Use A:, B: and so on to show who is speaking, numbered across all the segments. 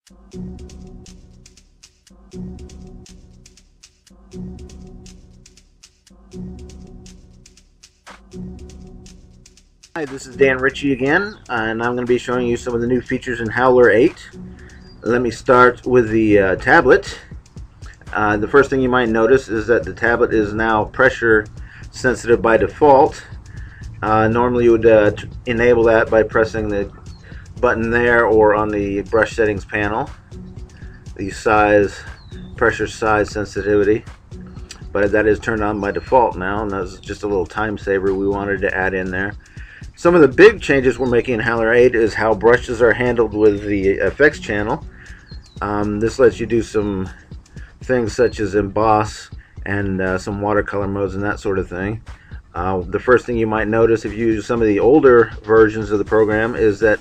A: Hi, this is Dan Ritchie again, and I'm going to be showing you some of the new features in Howler 8. Let me start with the tablet. The first thing you might notice is that the tablet is now pressure sensitive by default. Normally you would enable that by pressing the button there or on the brush settings panel, the pressure size sensitivity, but that is turned on by default now, and that's just a little time saver we wanted to add in there. Some of the big changes we're making in Howler 8 is how brushes are handled with the effects channel. This lets you do some things such as emboss and some watercolor modes and that sort of thing. The first thing you might notice if you use some of the older versions of the program is that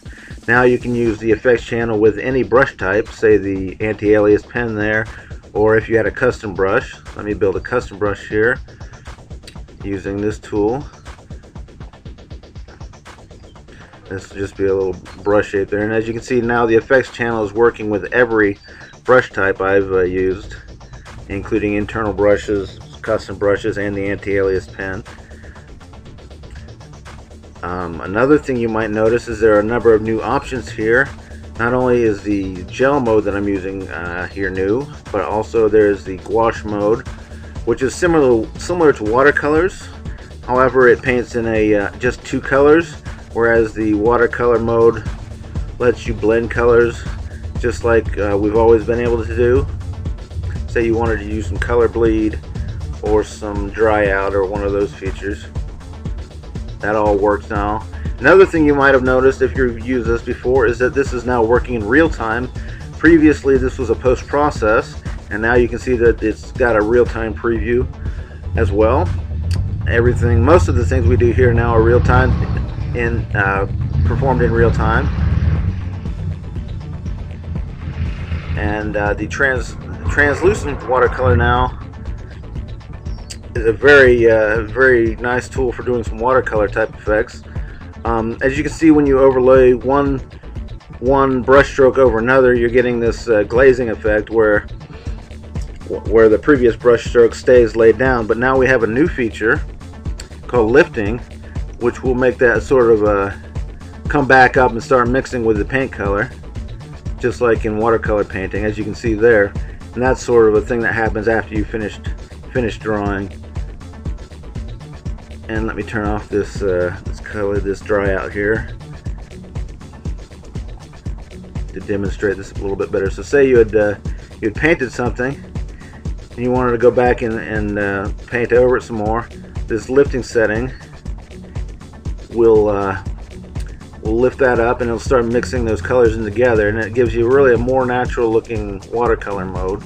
A: now you can use the effects channel with any brush type, say the anti-alias pen there, or if you had a custom brush. Let me build a custom brush here using this tool. This will just be a little brush shape there, and as you can see now the effects channel is working with every brush type I've used, including internal brushes, custom brushes, and the anti-alias pen. Another thing you might notice is there are a number of new options here. Not only is the gel mode that I'm using here new, but also there's the gouache mode, which is similar to watercolors. However, it paints in just two colors, whereas the watercolor mode lets you blend colors just like we've always been able to do. Say you wanted to use some color bleed or some dry out or one of those features. That all works now. Another thing you might have noticed if you've used this before is that this is now working in real time. Previously this was a post process, and now you can see that it's got a real-time preview as well. Most of the things we do here now are real time, performed in real time. And the translucent watercolor now is a very nice tool for doing some watercolor type effects. As you can see, when you overlay one brush stroke over another, you're getting this glazing effect where the previous brush stroke stays laid down. But now we have a new feature called lifting, which will make that sort of come back up and start mixing with the paint color, just like in watercolor painting, as you can see there. And that's sort of a thing that happens after you finish drawing. And let me turn off this this dry out here to demonstrate this a little bit better. So say you had painted something and you wanted to go back and paint over it some more. This lifting setting will lift that up and it'll start mixing those colors in together, and it gives you really a more natural looking watercolor mode.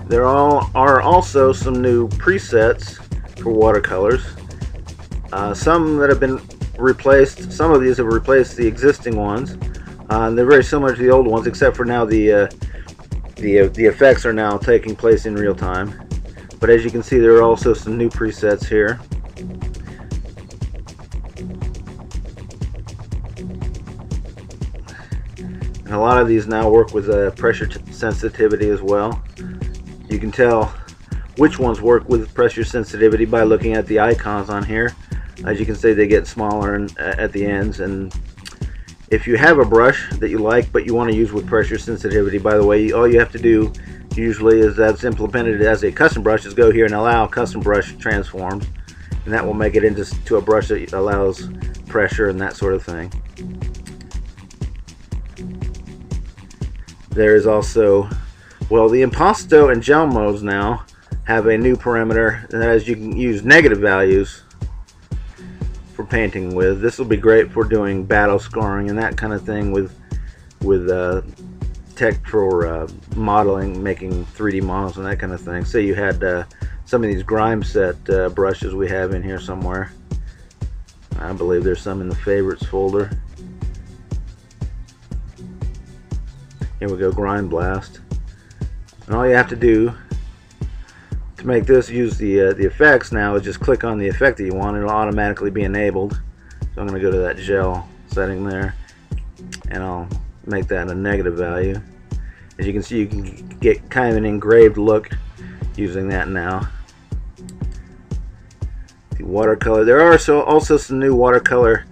A: There are also some new presets for watercolors. Some that have been replaced, some of these have replaced the existing ones. They're very similar to the old ones, except for now the effects are now taking place in real time. But as you can see, there are also some new presets here. And a lot of these now work with pressure sensitivity as well. You can tell which ones work with pressure sensitivity by looking at the icons on here. As you can see, they get smaller at the ends. And if you have a brush that you like but you want to use with pressure sensitivity, by the way, all you have to do usually is that's implemented as a custom brush is go here and allow custom brush transforms, and that will make it into a brush that allows pressure and that sort of thing. There is also, well, the impasto and gel modes now have a new parameter, and that is you can use negative values for painting with. This will be great for doing battle scoring and that kind of thing with tech for modeling, making 3D models and that kind of thing. Say you had some of these grime set brushes we have in here somewhere. I believe there's some in the favorites folder. Here we go, Grime Blast. And all you have to do to make this use the effects now is just click on the effect that you want. It'll automatically be enabled. So I'm going to go to that gel setting there, and I'll make that a negative value. As you can see, you can get kind of an engraved look using that now. The watercolor. There are also some new watercolor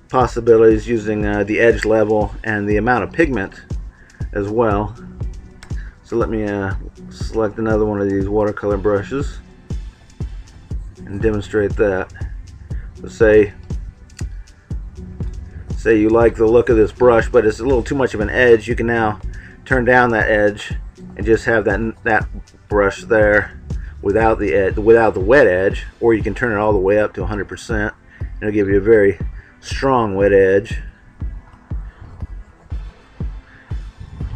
A: possibilities using the edge level and the amount of pigment as well. So let me select another one of these watercolor brushes and demonstrate that. So say you like the look of this brush, but it's a little too much of an edge. You can now turn down that edge and just have that brush there without the edge, without the wet edge, or you can turn it all the way up to 100%. It'll give you a very strong wet edge,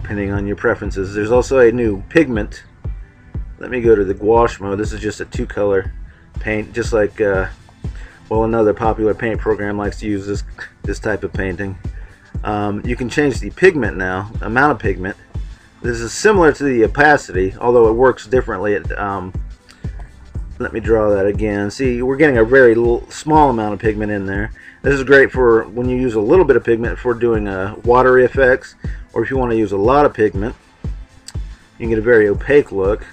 A: depending on your preferences. There's also a new pigment. Let me go to the gouache mode. This is just a two-color paint, just like well, another popular paint program likes to use this type of painting. You can change the pigment now, amount of pigment. This is similar to the opacity, although it works differently. Let me draw that again. See, we're getting a very small amount of pigment in there. This is great for when you use a little bit of pigment for doing watery effects, or if you want to use a lot of pigment, you can get a very opaque look,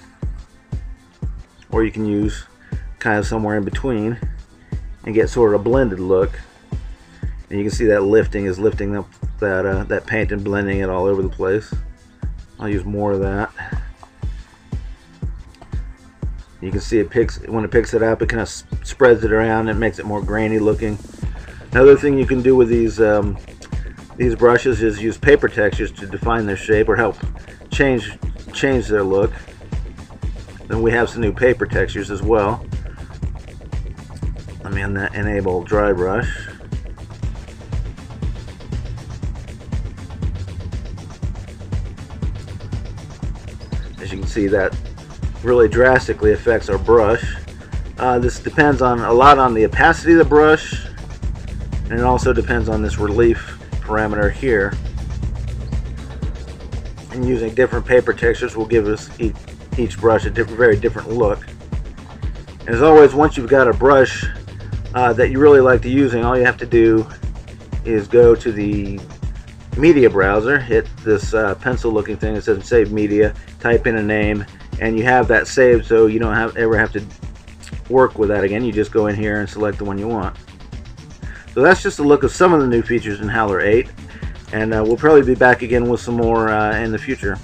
A: or you can use kind of somewhere in between and get sort of a blended look. And you can see that is lifting up that paint and blending it all over the place. I'll use more of that. You can see when it picks it up, it kind of spreads it around and makes it more grainy looking. Another thing you can do with these brushes is use paper textures to define their shape or help change their look. Then we have some new paper textures as well. Let me enable dry brush. As you can see, that really drastically affects our brush. This depends a lot on the opacity of the brush, and it also depends on this relief parameter here. And using different paper textures will give us each brush a very different look. And as always, once you've got a brush that you really like to using, all you have to do is go to the media browser, hit this pencil looking thing that says save media, type in a name, and you have that saved, so you don't ever have to work with that again. You just go in here and select the one you want. So that's just a look of some of the new features in Howler 8, and we'll probably be back again with some more in the future.